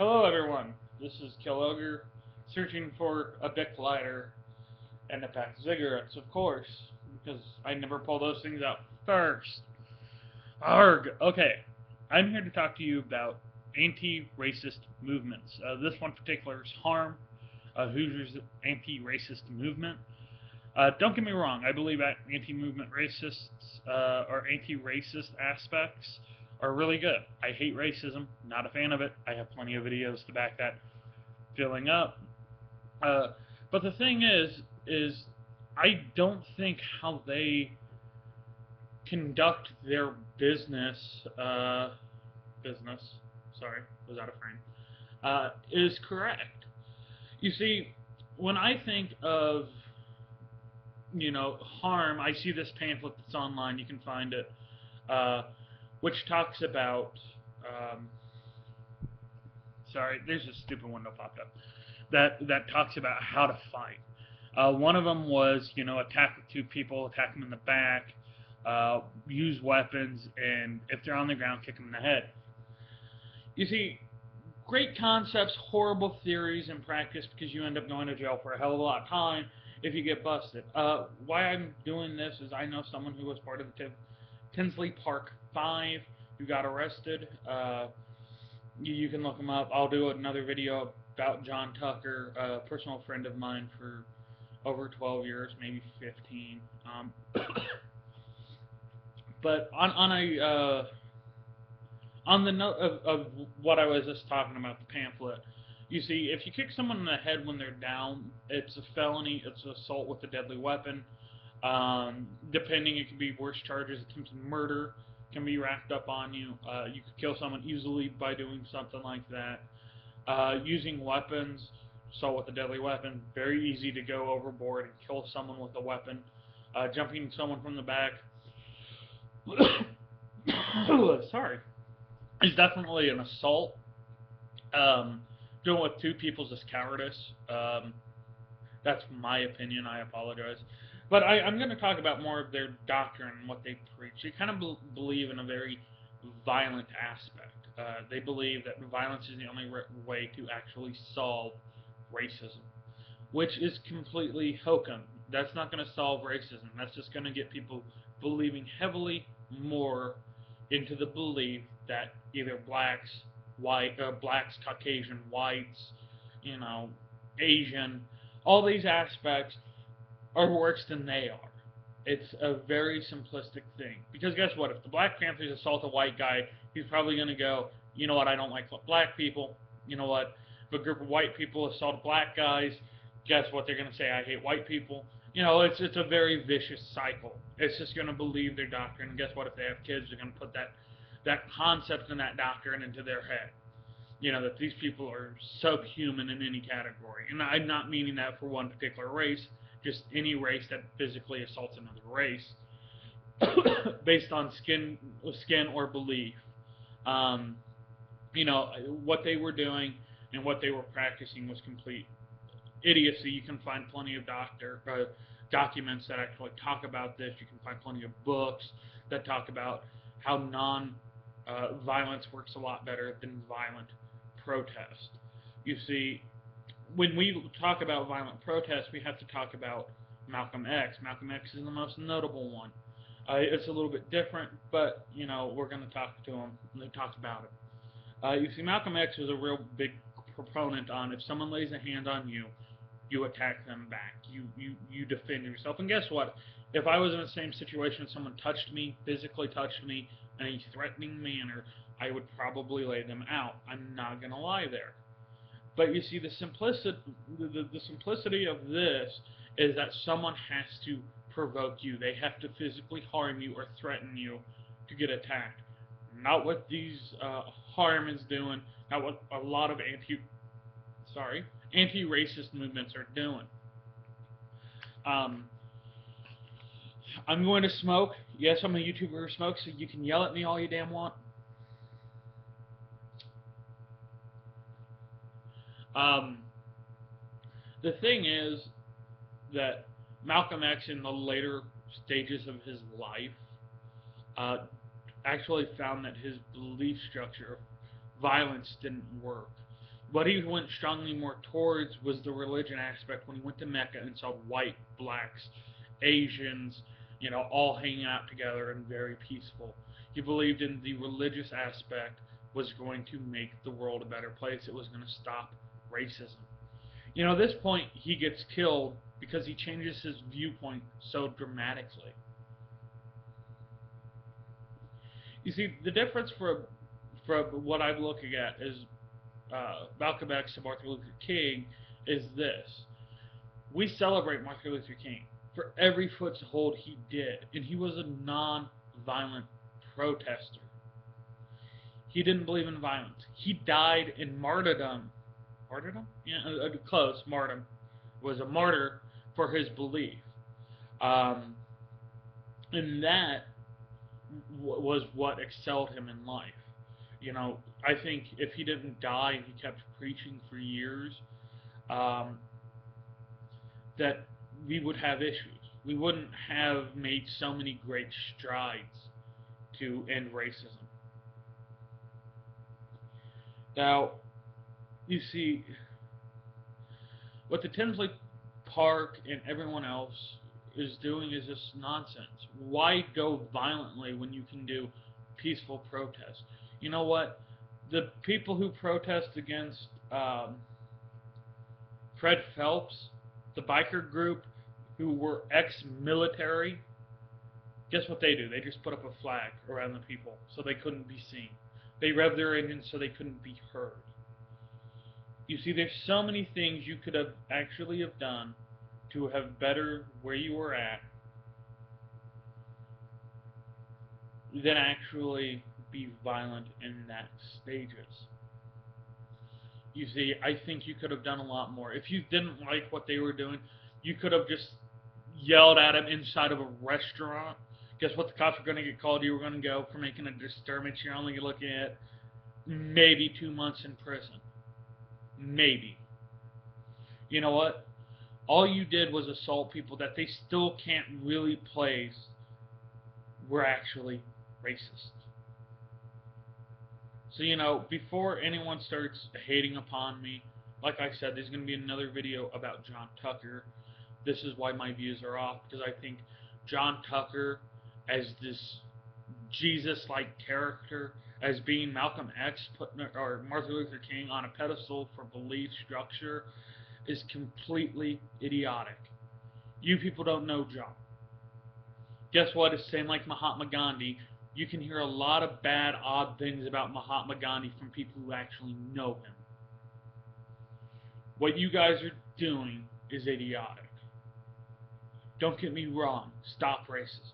Hello everyone, this is Kill Ogre, searching for a Bic lighter and a pack of cigarettes, of course, because I never pull those things out first. Arg! Okay, I'm here to talk to you about anti-racist movements. This one particular is H.A.R.M, Hoosier's Anti-Racist Movement. Don't get me wrong, I believe that anti-movement racists, or anti-racist aspects are really good. I hate racism, not a fan of it. I have plenty of videos to back that feeling up. But the thing is I don't think how they conduct their business, sorry, was out of frame, is correct. You see, when I think of H.A.R.M, I see this pamphlet that's online. You can find it, which talks about. Sorry, there's a stupid window popped up. That talks about how to fight. One of them was, attack with two people, attack them in the back, use weapons, and if they're on the ground, kick them in the head. You see, great concepts, horrible theories in practice because you end up going to jail for a hell of a lot of time if you get busted. Why I'm doing this is I know someone who was part of the Tinsley Park 5 who got arrested. You can look him up. I'll do another video about John Tucker, a personal friend of mine for over 12 years, maybe 15. But on the note of what I was just talking about, the pamphlet, you see, if you kick someone in the head when they're down, it's a felony. It's assault with a deadly weapon. Depending, it can be worse charges. Attempts of murder can be racked up on you. You could kill someone easily by doing something like that. Using weapons, assault with a deadly weapon, very easy to go overboard and kill someone with a weapon. Jumping someone from the back, sorry, is definitely an assault. Doing it with two people is cowardice. That's my opinion. I apologize. But I'm going to talk about more of their doctrine and what they preach. They kind of believe in a very violent aspect. They believe that violence is the only way to actually solve racism, which is completely hokum. That's not going to solve racism. That's just going to get people believing heavily more into the belief that either blacks, Caucasian, whites, Asian, all these aspects are worse than they are. It's a very simplistic thing. Because guess what? If the Black Panthers assault a white guy, he's probably going to go, you know what, I don't like black people. You know what? If a group of white people assault black guys, guess what? They're going to say, I hate white people. It's a very vicious cycle. It's just going to believe their doctrine. And guess what? If they have kids, they're going to put that concept and that doctrine into their head. That these people are subhuman in any category. And I'm not meaning that for one particular race, just any race that physically assaults another race based on skin or belief. What they were doing and what they were practicing was complete idiocy. You can find plenty of documents that actually talk about this. You can find plenty of books that talk about how violence works a lot better than violent protest. You see, when we talk about violent protest, we have to talk about Malcolm X. Malcolm X is the most notable one. It's a little bit different, but we're going to talk to him and talk about it. You see, Malcolm X was a real big proponent on if someone lays a hand on you, you attack them back. You defend yourself. And guess what? If I was in the same situation, someone physically touched me in a threatening manner, I would probably lay them out. I'm not going to lie there. But you see, the simplicity of this is that someone has to provoke you. They have to physically harm you or threaten you to get attacked. Not what these H.A.R.M is doing. Not what a lot of anti-racist movements are doing. I'm going to smoke. Yes, I'm a YouTuber who smokes, so you can yell at me all you damn want. The thing is that Malcolm X, in the later stages of his life, actually found that his belief structure of violence didn't work. What he went strongly more towards was the religion aspect when he went to Mecca and saw white, blacks, Asians, all hanging out together and very peaceful. He believed in the religious aspect was going to make the world a better place. It was going to stop racism. At this point, he gets killed because he changes his viewpoint so dramatically. You see, the difference from what I'm looking at is Malcolm X to Martin Luther King is this. We celebrate Martin Luther King for every foothold he did, and he was a non-violent protester. He didn't believe in violence. He died in martyrdom. Martyrdom? Yeah, close. Martyrdom. Was a martyr for his belief. And that was what excelled him in life. I think if he didn't die and he kept preaching for years, that we would have issues. We wouldn't have made so many great strides to end racism. Now, you see, what the Tinsley Park and everyone else is doing is just nonsense. Why go violently when you can do peaceful protest? You know what? The people who protest against Fred Phelps, the biker group who were ex-military, guess what they do? They just put up a flag around the people so they couldn't be seen. They revved their engines so they couldn't be heard. You see, there's so many things you could have actually have done to have better where you were at than actually be violent in that stages. You see, I think you could have done a lot more. If you didn't like what they were doing, you could have just yelled at them inside of a restaurant. Guess what? The cops are going to get called. You were going to go for making a disturbance. You're only looking at maybe 2 months in prison. Maybe. You know what? All you did was assault people that they still can't really place were actually racist. So, before anyone starts hating upon me, like I said, there's going to be another video about John Tucker. This is why my views are off, because I think John Tucker, as this Jesus-like character, as being Malcolm X or Martin Luther King on a pedestal for belief structure, is completely idiotic. You people don't know John. Guess what? It's the same like Mahatma Gandhi. You can hear a lot of bad, odd things about Mahatma Gandhi from people who actually know him. What you guys are doing is idiotic. Don't get me wrong. Stop racism.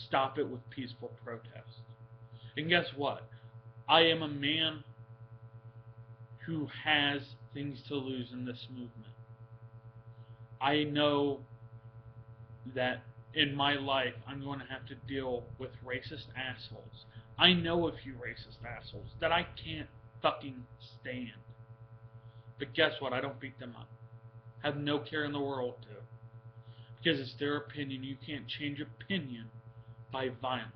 Stop it with peaceful protest. And guess what? I am a man who has things to lose in this movement. I know that in my life I'm going to have to deal with racist assholes. I know a few racist assholes that I can't fucking stand. But guess what? I don't beat them up. I have no care in the world to. Because it's their opinion. You can't change opinion by violence.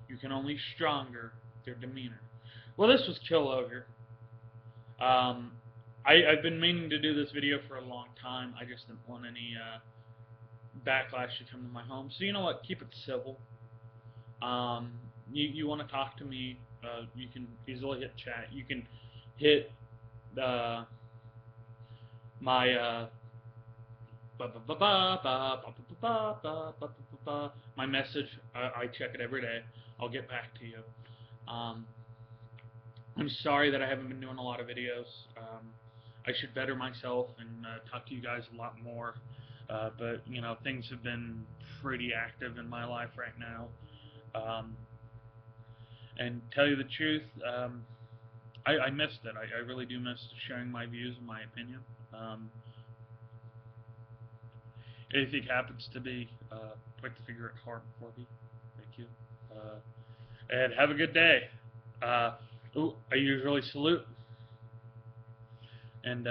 You can only stronger their demeanor. Well, this was Kill Ogre. I've been meaning to do this video for a long time. I just didn't want any backlash to come to my home. So you know what? Keep it civil. You want to talk to me, you can easily hit chat. You can hit my my message. I check it every day. I'll get back to you. I'm sorry that I haven't been doing a lot of videos. I should better myself and talk to you guys a lot more. But things have been pretty active in my life right now. And tell you the truth, I missed it. I really do miss sharing my views and my opinion. Anything happens to be, quick to figure it hard for me. Thank you. And have a good day. I usually salute. And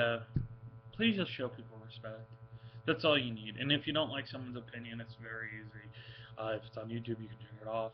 please just show people respect. That's all you need. And if you don't like someone's opinion, it's very easy. If it's on YouTube, you can turn it off.